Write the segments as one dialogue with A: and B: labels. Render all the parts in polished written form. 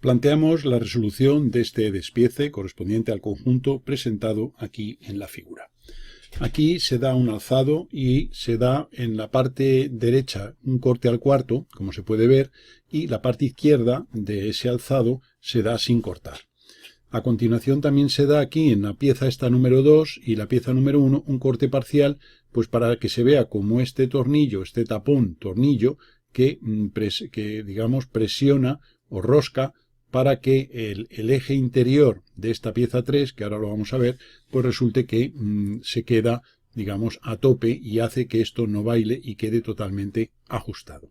A: Planteamos la resolución de este despiece correspondiente al conjunto presentado aquí en la figura. Aquí se da un alzado y se da en la parte derecha un corte al cuarto, como se puede ver, y la parte izquierda de ese alzado se da sin cortar. A continuación también se da aquí en la pieza esta número 2 y la pieza número 1 un corte parcial, pues para que se vea como este tornillo, este tapón tornillo, que digamos presiona o rosca para que el eje interior de esta pieza 3, que ahora lo vamos a ver, pues resulte que se queda, digamos, a tope y hace que esto no baile y quede totalmente ajustado.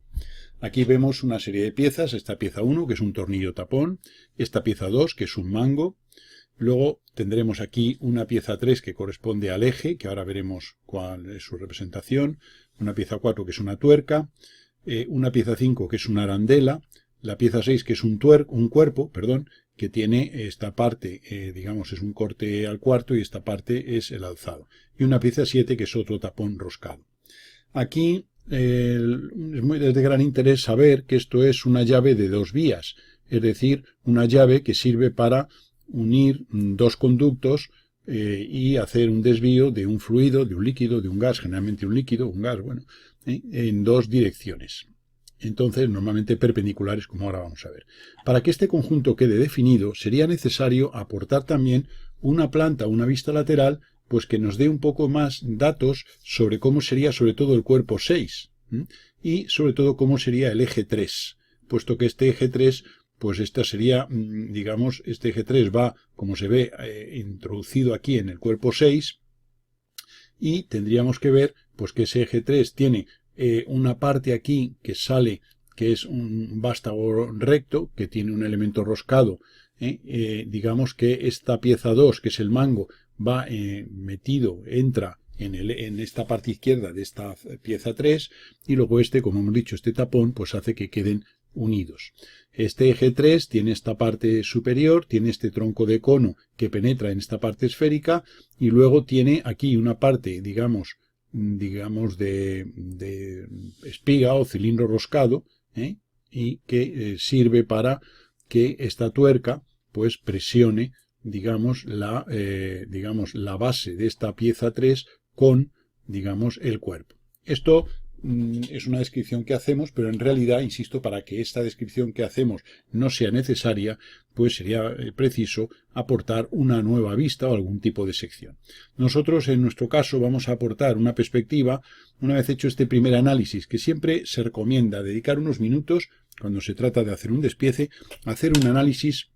A: Aquí vemos una serie de piezas, esta pieza 1, que es un tornillo tapón, esta pieza 2, que es un mango, luego tendremos aquí una pieza 3 que corresponde al eje, que ahora veremos cuál es su representación, una pieza 4 que es una tuerca, una pieza 5 que es una arandela, la pieza 6 que es un cuerpo, que tiene esta parte, digamos, es un corte al cuarto y esta parte es el alzado. Y una pieza 7 que es otro tapón roscado. Aquí es de gran interés saber que esto es una llave de dos vías, es decir, una llave que sirve para unir dos conductos y hacer un desvío de un fluido, de un líquido, de un gas, generalmente un líquido, un gas, bueno, en dos direcciones. Entonces, normalmente perpendiculares, como ahora vamos a ver. Para que este conjunto quede definido, sería necesario aportar también una planta, una vista lateral, pues que nos dé un poco más datos sobre cómo sería sobre todo el cuerpo 6 y sobre todo cómo sería el eje 3, puesto que este eje 3, pues esta sería, digamos, este eje 3 va, como se ve, introducido aquí en el cuerpo 6 y tendríamos que ver pues que ese eje 3 tiene una parte aquí que sale, que es un vástago recto, que tiene un elemento roscado. Digamos que esta pieza 2, que es el mango, va metido, entra en esta parte izquierda de esta pieza 3, y luego este, como hemos dicho, este tapón, pues hace que queden unidos. Este eje 3 tiene esta parte superior, tiene este tronco de cono que penetra en esta parte esférica, y luego tiene aquí una parte, digamos de espiga o cilindro roscado, y que sirve para que esta tuerca pues presione, digamos, la base de esta pieza 3 con, digamos, el cuerpo. Esto es una descripción que hacemos, pero en realidad, insisto, para que esta descripción que hacemos no sea necesaria, pues sería preciso aportar una nueva vista o algún tipo de sección. Nosotros, en nuestro caso, vamos a aportar una perspectiva, una vez hecho este primer análisis, que siempre se recomienda dedicar unos minutos, cuando se trata de hacer un despiece, a hacer un análisis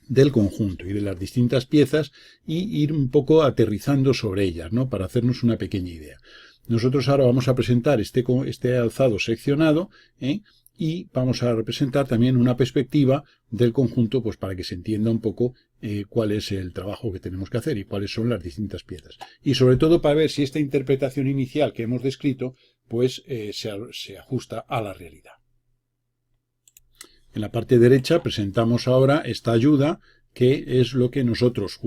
A: del conjunto y de las distintas piezas y ir un poco aterrizando sobre ellas, ¿no? Para hacernos una pequeña idea. Nosotros ahora vamos a presentar este alzado seccionado y vamos a representar también una perspectiva del conjunto, pues para que se entienda un poco cuál es el trabajo que tenemos que hacer y cuáles son las distintas piezas. Y sobre todo para ver si esta interpretación inicial que hemos descrito pues se ajusta a la realidad. En la parte derecha presentamos ahora esta ayuda, que es lo que nosotros,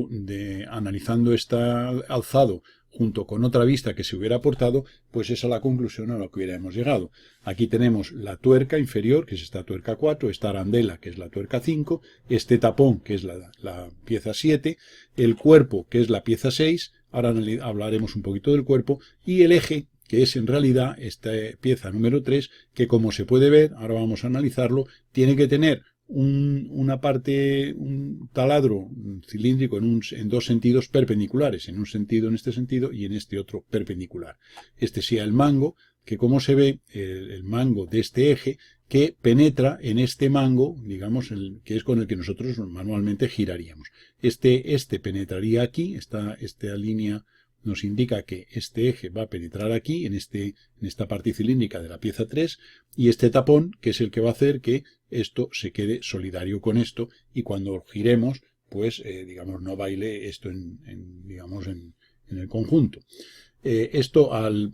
A: analizando este alzado junto con otra vista que se hubiera aportado, pues es a la conclusión a la que hubiéramos llegado. Aquí tenemos la tuerca inferior, que es esta tuerca 4, esta arandela, que es la tuerca 5, este tapón, que es la pieza 7, el cuerpo, que es la pieza 6, ahora hablaremos un poquito del cuerpo, y el eje, que es en realidad esta pieza número 3, que como se puede ver, ahora vamos a analizarlo, tiene que tener una parte, un taladro cilíndrico en dos sentidos perpendiculares, en un sentido en este sentido y en este otro perpendicular. Este sea el mango, que como se ve, el mango de este eje, que penetra en este mango, digamos, que es con el que nosotros manualmente giraríamos. Este penetraría aquí, esta línea nos indica que este eje va a penetrar aquí, en esta parte cilíndrica de la pieza 3, y este tapón, que es el que va a hacer que esto se quede solidario con esto, y cuando giremos, pues, digamos, no baile esto en el conjunto. Esto al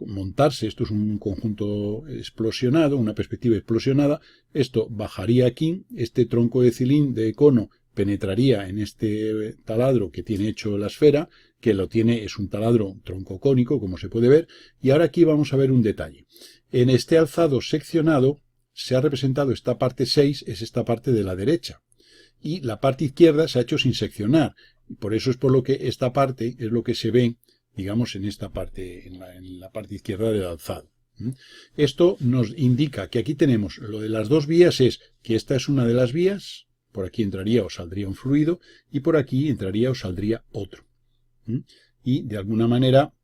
A: montarse, esto es un conjunto explosionado, una perspectiva explosionada, esto bajaría aquí, este tronco de cono penetraría en este taladro que tiene hecho la esfera, que es un taladro tronco cónico, como se puede ver, y ahora aquí vamos a ver un detalle. En este alzado seccionado, se ha representado esta parte 6, es esta parte de la derecha. Y la parte izquierda se ha hecho sin seccionar. Y por eso es por lo que esta parte es lo que se ve, digamos, en esta parte, en la parte izquierda del alzado. Esto nos indica que aquí tenemos lo de las dos vías, es que esta es una de las vías, por aquí entraría o saldría un fluido, y por aquí entraría o saldría otro. Y de alguna manera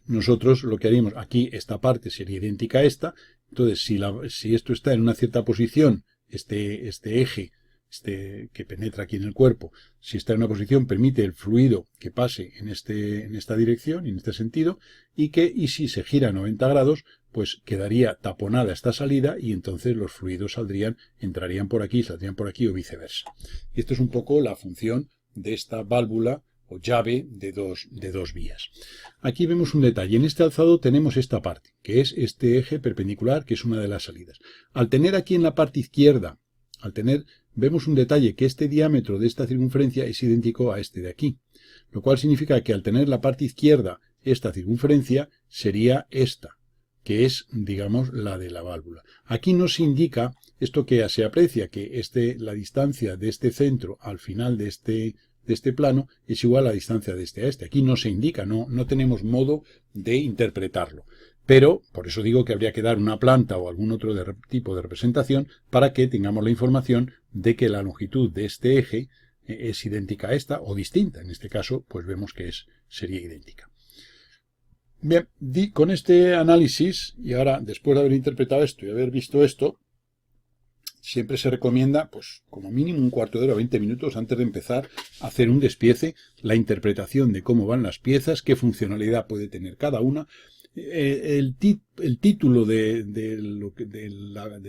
A: nosotros lo que haríamos, aquí esta parte sería idéntica a esta, entonces si esto está en una cierta posición, este eje que penetra aquí en el cuerpo, si está en una posición, permite el fluido que pase en esta dirección, en este sentido, y si se gira a 90 grados, pues quedaría taponada esta salida y entonces los fluidos entrarían por aquí, saldrían por aquí o viceversa. Y esto es un poco la función de esta válvula o llave de dos vías. Aquí vemos un detalle. En este alzado tenemos esta parte, que es este eje perpendicular, que es una de las salidas. Al tener aquí en la parte izquierda, vemos un detalle, que este diámetro de esta circunferencia es idéntico a este de aquí, lo cual significa que al tener la parte izquierda esta circunferencia sería esta, que es, digamos, la de la válvula. Aquí nos indica esto que se aprecia, que la distancia de este centro al final de este plano es igual a la distancia de este a este. Aquí no se indica, no tenemos modo de interpretarlo. Pero, por eso digo que habría que dar una planta o algún otro tipo de representación para que tengamos la información de que la longitud de este eje es idéntica a esta o distinta. En este caso, pues vemos que sería idéntica. Bien, con este análisis, y ahora después de haber interpretado esto y haber visto esto, siempre se recomienda, pues como mínimo un cuarto de hora, 20 minutos antes de empezar a hacer un despiece, la interpretación de cómo van las piezas, qué funcionalidad puede tener cada una. El título del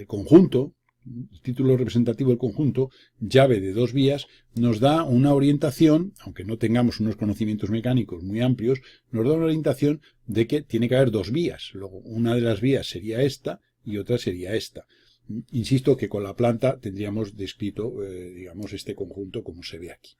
A: conjunto, el título representativo del conjunto, llave de dos vías, nos da una orientación, aunque no tengamos unos conocimientos mecánicos muy amplios, nos da una orientación de que tiene que haber dos vías. Luego, una de las vías sería esta y otra sería esta. Insisto que con la planta tendríamos descrito, digamos, este conjunto como se ve aquí.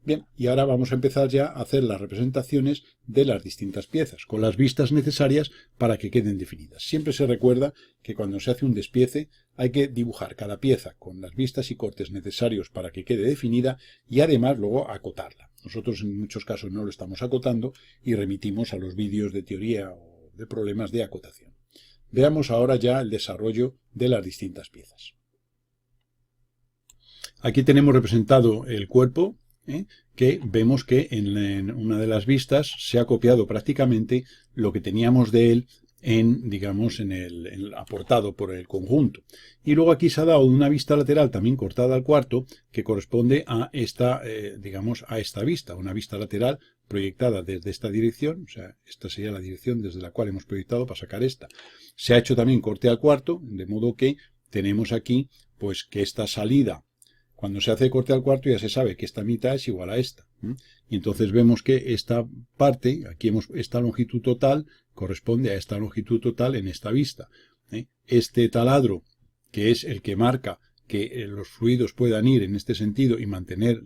A: Bien, y ahora vamos a empezar ya a hacer las representaciones de las distintas piezas, con las vistas necesarias para que queden definidas. Siempre se recuerda que cuando se hace un despiece hay que dibujar cada pieza con las vistas y cortes necesarios para que quede definida y además luego acotarla. Nosotros en muchos casos no lo estamos acotando y remitimos a los vídeos de teoría o de problemas de acotación. Veamos ahora ya el desarrollo de las distintas piezas. Aquí tenemos representado el cuerpo, que vemos que en una de las vistas se ha copiado prácticamente lo que teníamos de él digamos, aportado por el conjunto. Y luego aquí se ha dado una vista lateral también cortada al cuarto que corresponde a digamos, a esta vista, una vista lateral proyectada desde esta dirección, o sea, esta sería la dirección desde la cual hemos proyectado para sacar esta. Se ha hecho también corte al cuarto, de modo que tenemos aquí, pues, que esta salida, cuando se hace corte al cuarto ya se sabe que esta mitad es igual a esta. Y entonces vemos que esta parte, aquí esta longitud total, corresponde a esta longitud total en esta vista. Este taladro, que es el que marca que los fluidos puedan ir en este sentido y mantener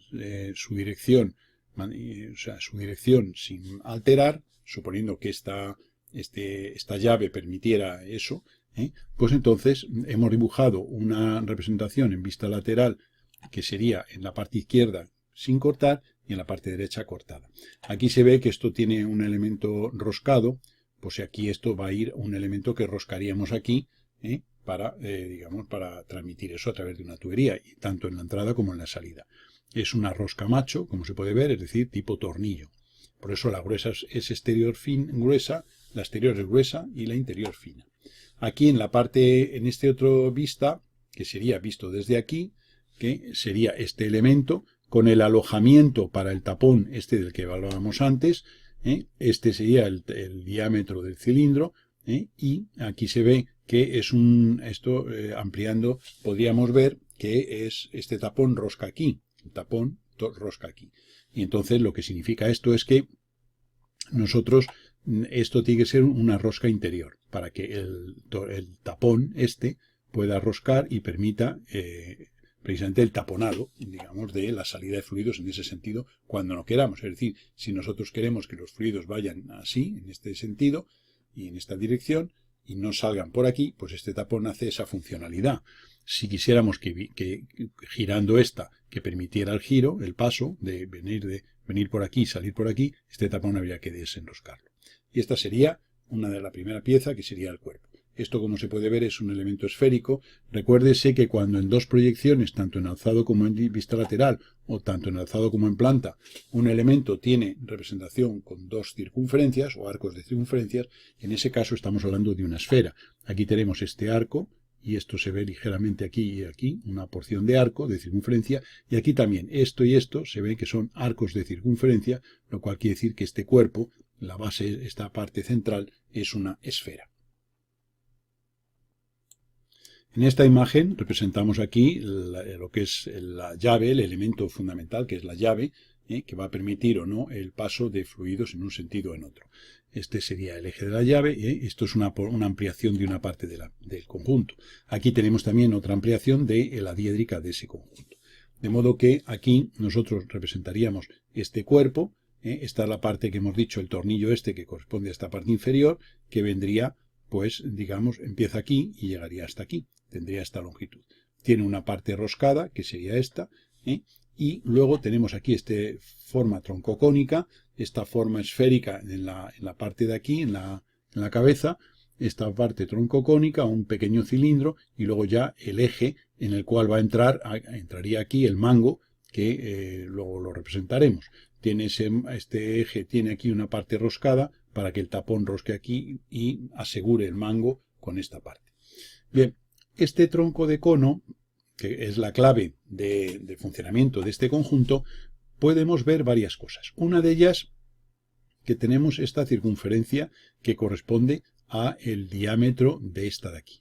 A: su dirección, su dirección sin alterar, suponiendo que esta llave permitiera eso, pues entonces hemos dibujado una representación en vista lateral que sería en la parte izquierda sin cortar y en la parte derecha cortada. Aquí se ve que esto tiene un elemento roscado, pues aquí esto va a ir un elemento que roscaríamos aquí digamos, para transmitir eso a través de una tubería, y tanto en la entrada como en la salida. Es una rosca macho, como se puede ver, es decir, tipo tornillo. Por eso la gruesa es exterior gruesa, la exterior es gruesa y la interior fina. Aquí en la parte, en este otro vista, que sería visto desde aquí, que sería este elemento con el alojamiento para el tapón del que hablábamos antes, este sería el diámetro del cilindro, y aquí se ve que es ampliando podríamos ver que es este tapón rosca aquí, el tapón rosca aquí. Y entonces lo que significa esto es que esto tiene que ser una rosca interior para que el tapón pueda roscar y permita precisamente el taponado, digamos, de la salida de fluidos en ese sentido cuando no queramos. Es decir, si nosotros queremos que los fluidos vayan así, en este sentido y en esta dirección, y no salgan por aquí, pues este tapón hace esa funcionalidad. Si quisiéramos que girando esta, que permitiera el giro, el paso de venir por aquí y salir por aquí, este tapón habría que desenroscarlo. Y esta sería la primera pieza, que sería el cuerpo. Esto, como se puede ver, es un elemento esférico. Recuérdese que cuando en dos proyecciones, tanto en alzado como en vista lateral, o tanto en alzado como en planta, un elemento tiene representación con dos circunferencias o arcos de circunferencias, en ese caso estamos hablando de una esfera. Aquí tenemos este arco, y esto se ve ligeramente aquí y aquí, una porción de arco de circunferencia, y aquí también esto y esto se ve que son arcos de circunferencia, lo cual quiere decir que este cuerpo, la base, esta parte central, es una esfera. En esta imagen representamos aquí lo que es la llave, el elemento fundamental, que es la llave, que va a permitir o no el paso de fluidos en un sentido o en otro. Este sería el eje de la llave, esto es una ampliación de una parte del conjunto. Aquí tenemos también otra ampliación de la diédrica de ese conjunto. De modo que aquí nosotros representaríamos este cuerpo, esta es la parte que hemos dicho, el tornillo este que corresponde a esta parte inferior, que vendría, pues digamos, empieza aquí y llegaría hasta aquí. Tendría esta longitud. Tiene una parte roscada, que sería esta, y luego tenemos aquí esta forma troncocónica, esta forma esférica en la parte de aquí, en la cabeza, esta parte troncocónica, un pequeño cilindro, y luego ya el eje en el cual va a entraría aquí el mango, que luego lo representaremos. Este eje tiene aquí una parte roscada para que el tapón rosque aquí y asegure el mango con esta parte. Bien. Este tronco de cono, que es la clave de funcionamiento de este conjunto, podemos ver varias cosas. Una de ellas, que tenemos esta circunferencia que corresponde a el diámetro de esta de aquí.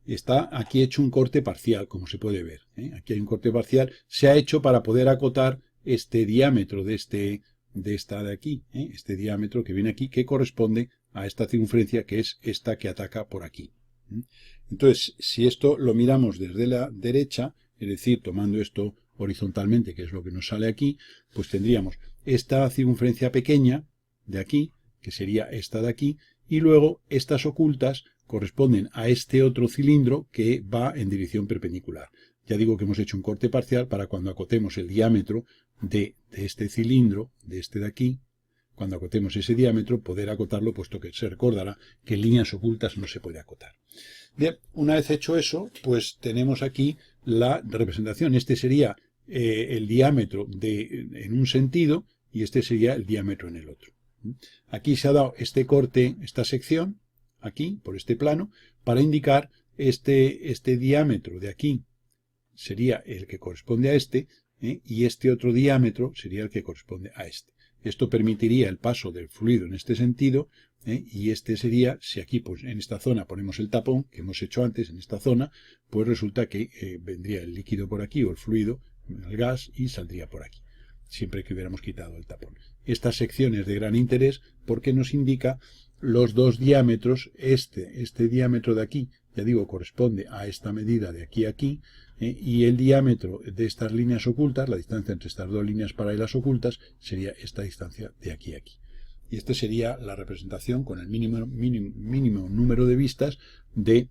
A: Está aquí hecho un corte parcial, como se puede ver. Aquí hay un corte parcial. Se ha hecho para poder acotar este diámetro de esta de aquí. Este diámetro que viene aquí, que corresponde a esta circunferencia, que es esta que ataca por aquí. Entonces, si esto lo miramos desde la derecha, es decir, tomando esto horizontalmente, que es lo que nos sale aquí, pues tendríamos esta circunferencia pequeña de aquí, que sería esta de aquí, y luego estas ocultas corresponden a este otro cilindro que va en dirección perpendicular. Ya digo que hemos hecho un corte parcial para cuando acotemos el diámetro de este cilindro, de este de aquí, cuando acotemos ese diámetro, poder acotarlo, puesto que se recordará que en líneas ocultas no se puede acotar. Bien, una vez hecho eso, pues tenemos aquí la representación. Este sería el diámetro en un sentido y este sería el diámetro en el otro. Aquí se ha dado este corte, esta sección, aquí, por este plano, para indicar este diámetro de aquí sería el que corresponde a este, y este otro diámetro sería el que corresponde a este. Esto permitiría el paso del fluido en este sentido, y este sería, si aquí pues, en esta zona ponemos el tapón, que hemos hecho antes en esta zona, pues resulta que vendría el líquido por aquí, o el fluido, el gas, y saldría por aquí, siempre que hubiéramos quitado el tapón. Esta sección es de gran interés porque nos indica los dos diámetros. Este diámetro de aquí, ya digo, corresponde a esta medida de aquí a aquí, y el diámetro de estas líneas ocultas, la distancia entre estas dos líneas paralelas ocultas, sería esta distancia de aquí a aquí. Y esta sería la representación con el mínimo número de vistas de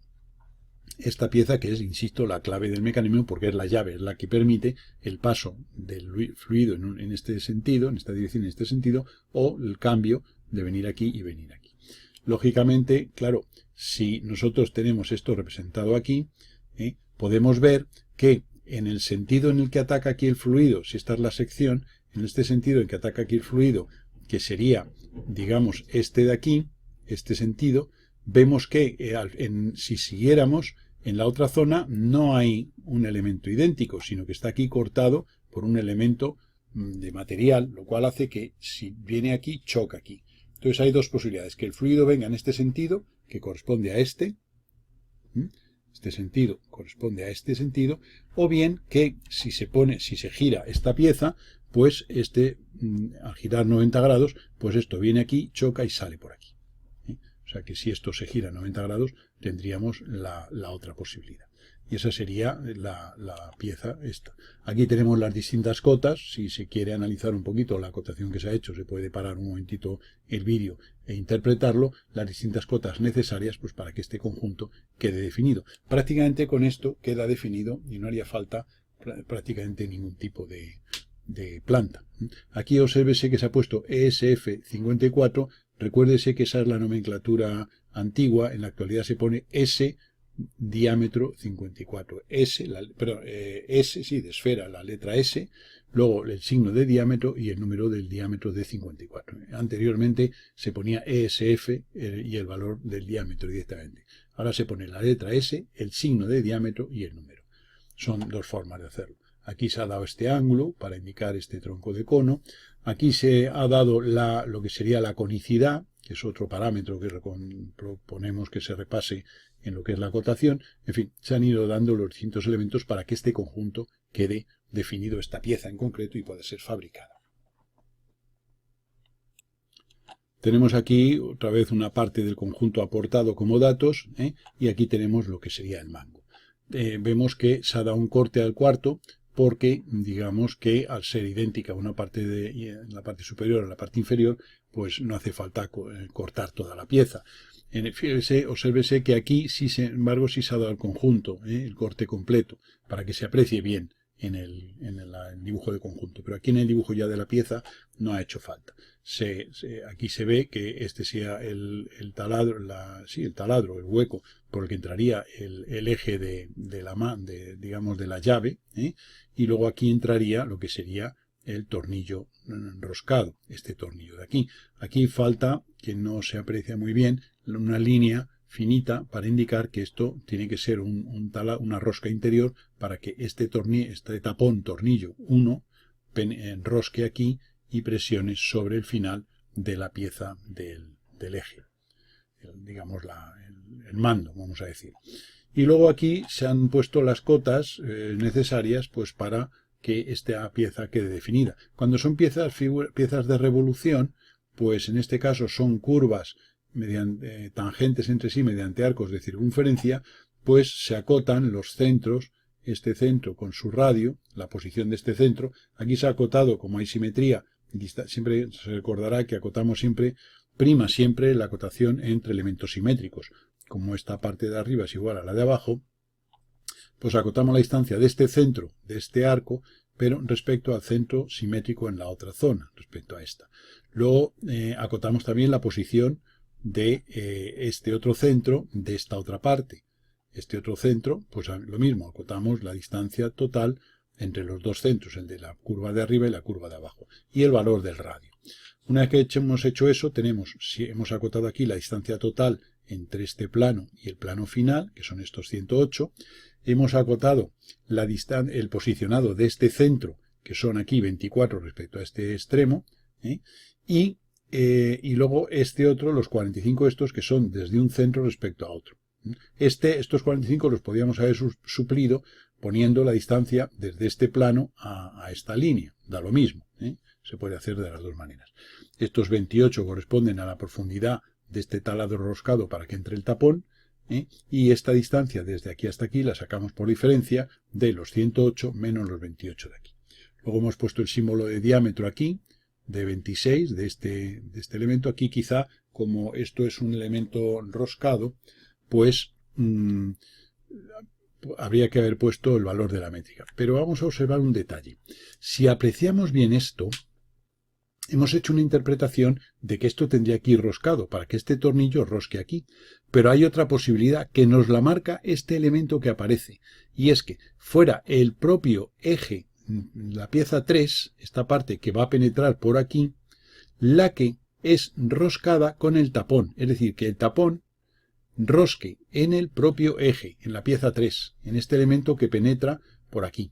A: esta pieza, que es, insisto, la clave del mecanismo, porque es la llave, es la que permite el paso del fluido en este sentido, en esta dirección, en este sentido, o el cambio de venir aquí y venir aquí. Lógicamente, claro, si nosotros tenemos esto representado aquí, podemos ver que en el sentido en el que ataca aquí el fluido, si esta es la sección, en este sentido en que ataca aquí el fluido, que sería, digamos, este de aquí, este sentido, vemos que si siguiéramos en la otra zona no hay un elemento idéntico, sino que está aquí cortado por un elemento de material, lo cual hace que si viene aquí, choca aquí. Entonces hay dos posibilidades, que el fluido venga en este sentido, que corresponde a este sentido corresponde a este sentido, o bien que si se gira esta pieza, pues al girar 90 grados, pues esto viene aquí, choca y sale por aquí. sea que si esto se gira 90 grados, tendríamos la otra posibilidad. Y esa sería la pieza esta. Aquí tenemos las distintas cotas. Si se quiere analizar un poquito la cotación que se ha hecho, se puede parar un momentito el vídeo e interpretarlo. Las distintas cotas necesarias pues, para que este conjunto quede definido. Prácticamente con esto queda definido y no haría falta prácticamente ningún tipo de planta. Aquí obsérvese que se ha puesto ESF54. Recuérdese que esa es la nomenclatura antigua. En la actualidad se pone S diámetro 54. S sí, de esfera, la letra S, luego el signo de diámetro y el número del diámetro de 54. Anteriormente se ponía ESF y el valor del diámetro directamente. Ahora se pone la letra S, el signo de diámetro y el número. Son dos formas de hacerlo. Aquí se ha dado este ángulo para indicar este tronco de cono. Aquí se ha dado lo que sería la conicidad, que es otro parámetro que proponemos que se repase en lo que es la cotación. En fin, se han ido dando los distintos elementos para que este conjunto quede definido, esta pieza en concreto, y pueda ser fabricada. Tenemos aquí otra vez una parte del conjunto aportado como datos, y aquí tenemos lo que sería el mango. Vemos que se ha dado un corte al cuarto, porque digamos que al ser idéntica una parte en la parte superior a la parte inferior, pues no hace falta cortar toda la pieza. Obsérvese que aquí, sí, sin embargo, sí se ha dado el conjunto, el corte completo, para que se aprecie bien en el dibujo de conjunto. Pero aquí en el dibujo ya de la pieza no ha hecho falta. Aquí se ve que este sea el taladro, el hueco por el que entraría el eje digamos, de la llave, y luego aquí entraría lo que sería el tornillo enroscado, este tornillo de aquí. Aquí falta, que no se aprecia muy bien, una línea finita para indicar que esto tiene que ser una rosca interior para que este tapón tornillo 1 enrosque aquí y presione sobre el final de la pieza del eje, digamos el mando, vamos a decir. Y luego aquí se han puesto las cotas necesarias pues para que esta pieza quede definida. Cuando son piezas de revolución, pues en este caso son curvas mediante tangentes entre sí mediante arcos de circunferencia, pues se acotan los centros, este centro con su radio, la posición de este centro. Aquí se ha acotado, como hay simetría, siempre se recordará que acotamos prima siempre la acotación entre elementos simétricos. Como esta parte de arriba es igual a la de abajo, pues acotamos la distancia de este centro, de este arco, pero respecto al centro simétrico en la otra zona, respecto a esta. Luego acotamos también la posición de este otro centro de esta otra parte. Este otro centro, pues lo mismo, acotamos la distancia total entre los dos centros, el de la curva de arriba y la curva de abajo, y el valor del radio. Una vez que hemos hecho eso, si hemos acotado aquí la distancia total entre este plano y el plano final, que son estos 108, hemos acotado el posicionado de este centro, que son aquí 24 respecto a este extremo, y luego este otro, los 45 estos, que son desde un centro respecto a otro. Estos 45 los podíamos haber suplido poniendo la distancia desde este plano a esta línea. Da lo mismo, se puede hacer de las dos maneras. Estos 28 corresponden a la profundidad de este taladro roscado para que entre el tapón, y esta distancia desde aquí hasta aquí la sacamos por diferencia de los 108 menos los 28 de aquí. Luego hemos puesto el símbolo de diámetro aquí, de 26, de este elemento. Aquí quizá, como esto es un elemento roscado, pues habría que haber puesto el valor de la métrica. Pero vamos a observar un detalle. Si apreciamos bien esto, hemos hecho una interpretación de que esto tendría que ir roscado, para que este tornillo rosque aquí. Pero hay otra posibilidad que nos la marca este elemento que aparece, y es que fuera el propio eje, la pieza 3, esta parte que va a penetrar por aquí, la que es roscada con el tapón. Es decir, que el tapón rosque en el propio eje, en la pieza 3, en este elemento que penetra por aquí.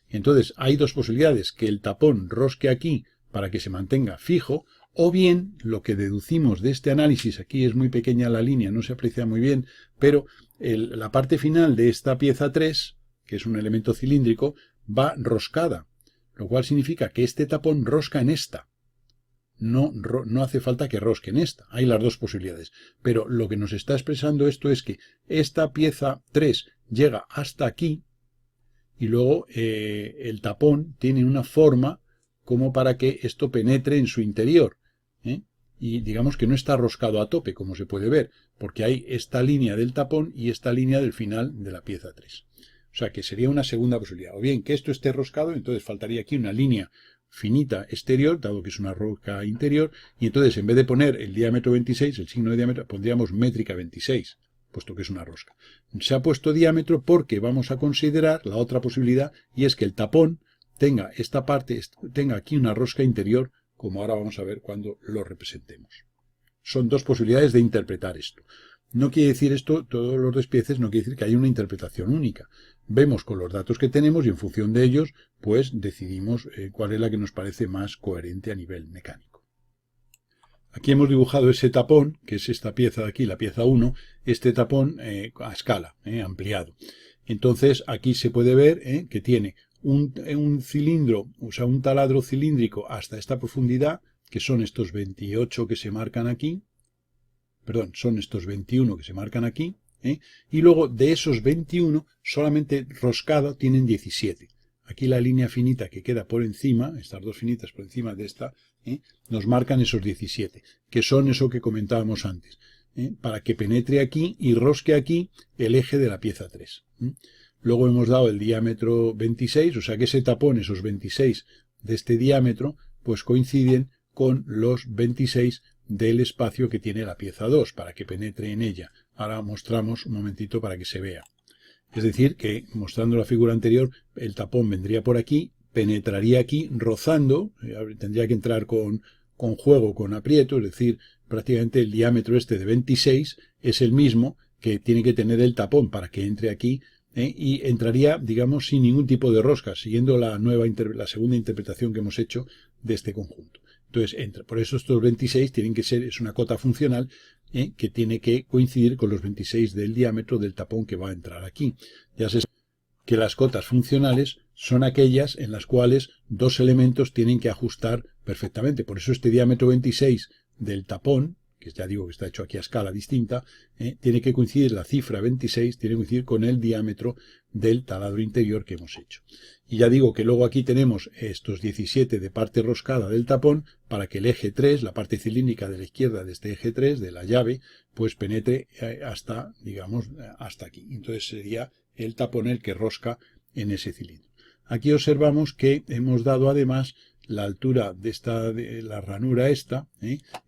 A: Entonces hay dos posibilidades, que el tapón rosque aquí para que se mantenga fijo, o bien lo que deducimos de este análisis, aquí es muy pequeña la línea, no se aprecia muy bien, pero la parte final de esta pieza 3, que es un elemento cilíndrico, va roscada, lo cual significa que este tapón rosca en esta. no hace falta que rosquen esta. Hay las dos posibilidades. Pero lo que nos está expresando esto es que esta pieza 3 llega hasta aquí y luego el tapón tiene una forma como para que esto penetre en su interior. Y digamos que no está roscado a tope, como se puede ver, porque hay esta línea del tapón y esta línea del final de la pieza 3. O sea que sería una segunda posibilidad. O bien que esto esté roscado, entonces faltaría aquí una línea finita exterior, dado que es una rosca interior, y entonces en vez de poner el diámetro 26, el signo de diámetro, pondríamos métrica 26, puesto que es una rosca. Se ha puesto diámetro porque vamos a considerar la otra posibilidad, y es que el tapón tenga esta parte, tenga aquí una rosca interior, como ahora vamos a ver cuando lo representemos. Son dos posibilidades de interpretar esto. No quiere decir esto, todos los despieces, no quiere decir que haya una interpretación única. Vemos con los datos que tenemos y en función de ellos, pues decidimos cuál es la que nos parece más coherente a nivel mecánico. Aquí hemos dibujado ese tapón, que es esta pieza de aquí, la pieza 1, este tapón a escala, ampliado. Entonces aquí se puede ver que tiene un cilindro, o sea, un taladro cilíndrico hasta esta profundidad, que son estos 28 que se marcan aquí, perdón, son estos 21 que se marcan aquí, y luego de esos 21 solamente roscado tienen 17. Aquí la línea finita que queda por encima, estas dos finitas por encima de esta, nos marcan esos 17, que son eso que comentábamos antes, para que penetre aquí y rosque aquí el eje de la pieza 3. Luego hemos dado el diámetro 26, o sea que ese tapón, esos 26 de este diámetro, pues coinciden con los 26 del espacio que tiene la pieza 2, para que penetre en ella. Ahora mostramos un momentito para que se vea. Es decir, que mostrando la figura anterior, el tapón vendría por aquí, penetraría aquí, rozando, tendría que entrar con juego, con aprieto, es decir, prácticamente el diámetro este de 26 es el mismo que tiene que tener el tapón para que entre aquí, y entraría, digamos, sin ningún tipo de rosca, siguiendo la segunda interpretación que hemos hecho de este conjunto. Entonces, por eso estos 26 tienen que ser, es una cota funcional que tiene que coincidir con los 26 del diámetro del tapón que va a entrar aquí. Ya se sabe que las cotas funcionales son aquellas en las cuales dos elementos tienen que ajustar perfectamente. Por eso este diámetro 26 del tapón, que ya digo que está hecho aquí a escala distinta, tiene que coincidir, la cifra 26 tiene que coincidir con el diámetro del taladro interior que hemos hecho. Y ya digo que luego aquí tenemos estos 17 de parte roscada del tapón para que el eje 3, la parte cilíndrica de la izquierda de este eje 3, de la llave, pues penetre hasta, digamos, hasta aquí. Entonces sería el tapón el que rosca en ese cilindro. Aquí observamos que hemos dado además la altura de la ranura esta,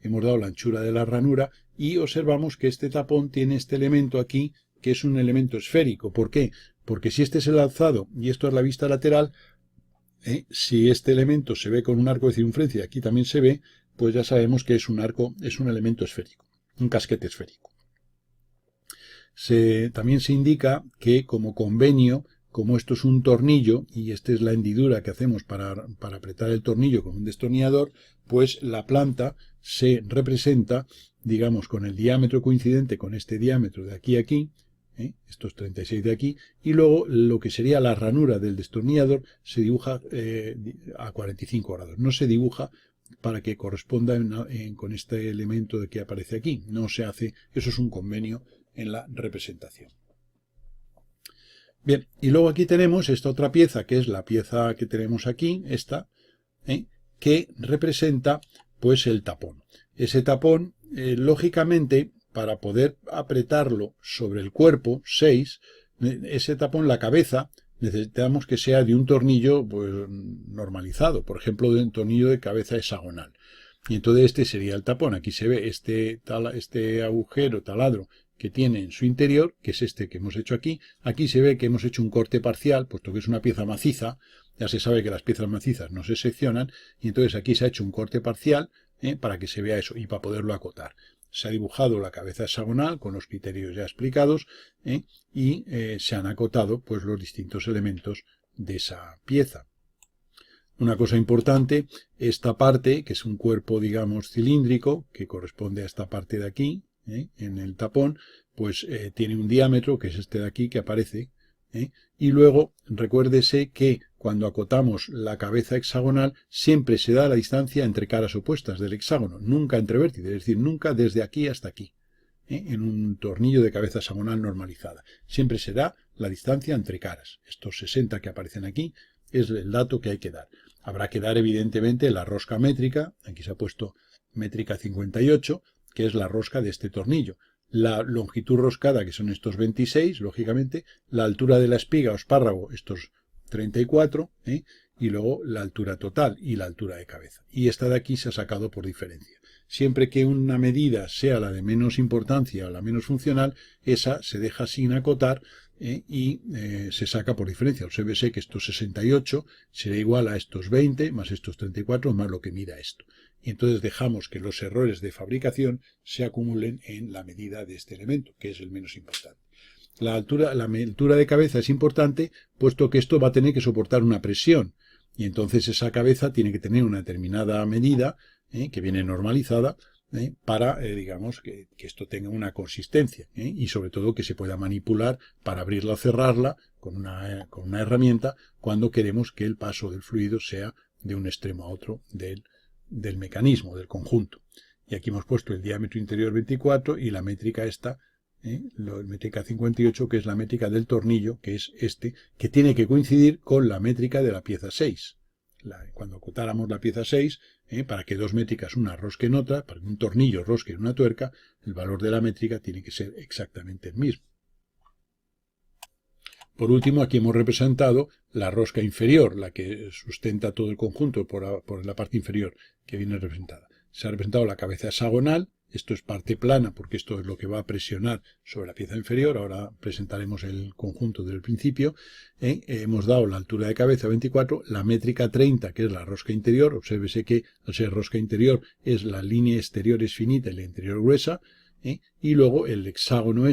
A: hemos dado la anchura de la ranura y observamos que este tapón tiene este elemento aquí que es un elemento esférico. ¿Por qué? Porque si este es el alzado y esto es la vista lateral, si este elemento se ve con un arco de circunferencia, aquí también se ve, pues ya sabemos que es un arco, es un elemento esférico, un casquete esférico. También se indica que como convenio, como esto es un tornillo y esta es la hendidura que hacemos para apretar el tornillo con un destornillador, pues la planta se representa, digamos, con el diámetro coincidente con este diámetro de aquí a aquí, estos 36 de aquí, y luego lo que sería la ranura del destornillador se dibuja a 45 grados. No se dibuja para que corresponda con este elemento que aparece aquí. No se hace, eso es un convenio en la representación. Bien, y luego aquí tenemos esta otra pieza, que es la pieza que tenemos aquí, esta, que representa pues el tapón. Ese tapón, lógicamente, para poder apretarlo sobre el cuerpo, 6, ese tapón, la cabeza, necesitamos que sea de un tornillo pues, normalizado, por ejemplo, de un tornillo de cabeza hexagonal. Y entonces este sería el tapón. Aquí se ve este agujero, taladro, que tiene en su interior, que es este que hemos hecho aquí. Aquí se ve que hemos hecho un corte parcial, puesto que es una pieza maciza. Ya se sabe que las piezas macizas no se seccionan, y entonces aquí se ha hecho un corte parcial para que se vea eso y para poderlo acotar. Se ha dibujado la cabeza hexagonal con los criterios ya explicados y se han acotado pues, los distintos elementos de esa pieza. Una cosa importante, esta parte, que es un cuerpo, digamos, cilíndrico, que corresponde a esta parte de aquí, en el tapón, pues tiene un diámetro, que es este de aquí, que aparece, y luego recuérdese que cuando acotamos la cabeza hexagonal, siempre se da la distancia entre caras opuestas del hexágono, nunca entre vértices, es decir, nunca desde aquí hasta aquí, en un tornillo de cabeza hexagonal normalizada. Siempre será la distancia entre caras. Estos 60 que aparecen aquí es el dato que hay que dar. Habrá que dar, evidentemente, la rosca métrica, aquí se ha puesto métrica 58, que es la rosca de este tornillo. La longitud roscada, que son estos 26, lógicamente, la altura de la espiga o espárrago, estos 34, y luego la altura total y la altura de cabeza. Y esta de aquí se ha sacado por diferencia. Siempre que una medida sea la de menos importancia o la menos funcional, esa se deja sin acotar y se saca por diferencia. Obsérvese que estos 68 será igual a estos 20 más estos 34 más lo que mida esto. Y entonces dejamos que los errores de fabricación se acumulen en la medida de este elemento, que es el menos importante. La altura de cabeza es importante, puesto que esto va a tener que soportar una presión. Y entonces esa cabeza tiene que tener una determinada medida, que viene normalizada, para, digamos, que esto tenga una consistencia, y sobre todo que se pueda manipular para abrirla o cerrarla con una herramienta cuando queremos que el paso del fluido sea de un extremo a otro del mecanismo, del conjunto. Y aquí hemos puesto el diámetro interior 24 y la métrica esta, la métrica 58, que es la métrica del tornillo, que es este, que tiene que coincidir con la métrica de la pieza 6. Cuando acotáramos la pieza 6, para que dos métricas una rosquen otra, para que un tornillo rosque en una tuerca, el valor de la métrica tiene que ser exactamente el mismo. Por último, aquí hemos representado la rosca inferior, la que sustenta todo el conjunto por la parte inferior, que viene representada. Se ha representado la cabeza hexagonal. Esto es parte plana porque esto es lo que va a presionar sobre la pieza inferior. Ahora presentaremos el conjunto del principio. Hemos dado la altura de cabeza 24, la métrica 30, que es la rosca interior. Obsérvese que al ser rosca interior es la línea exterior es finita y la interior gruesa. Y luego el hexágono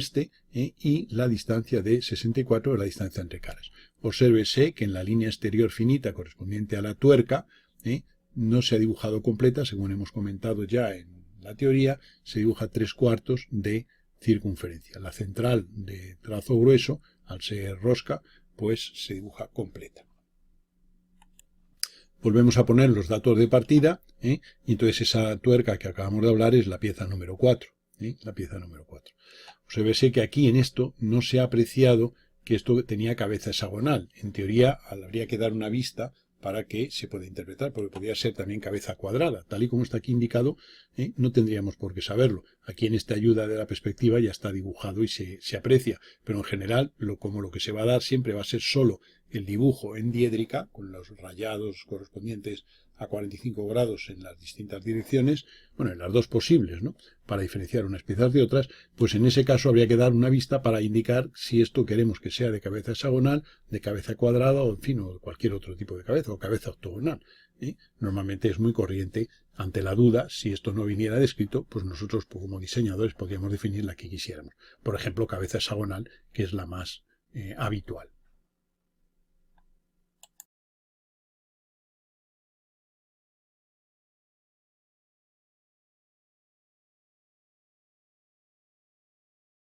A: y la distancia de 64 es la distancia entre caras. Obsérvese que en la línea exterior finita correspondiente a la tuerca no se ha dibujado completa, según hemos comentado ya en la teoría, se dibuja 3/4 de circunferencia. La central de trazo grueso, al ser rosca, pues se dibuja completa. Volvemos a poner los datos de partida, y entonces esa tuerca que acabamos de hablar es la pieza número 4. La pieza número 4. Obsérvese que aquí en esto no se ha apreciado que esto tenía cabeza hexagonal. En teoría habría que dar una vista para que se pueda interpretar, porque podría ser también cabeza cuadrada. Tal y como está aquí indicado, no tendríamos por qué saberlo. Aquí en esta ayuda de la perspectiva ya está dibujado y se aprecia, pero en general como lo que se va a dar siempre va a ser solo el dibujo en diédrica, con los rayados correspondientes a 45 grados en las distintas direcciones, bueno, en las dos posibles, ¿no?, para diferenciar unas piezas de otras, pues en ese caso habría que dar una vista para indicar si esto queremos que sea de cabeza hexagonal, de cabeza cuadrada o, en fin, o cualquier otro tipo de cabeza, o cabeza octogonal. Normalmente es muy corriente, ante la duda, si esto no viniera descrito, pues nosotros como diseñadores podríamos definir la que quisiéramos. Por ejemplo, cabeza hexagonal, que es la más habitual.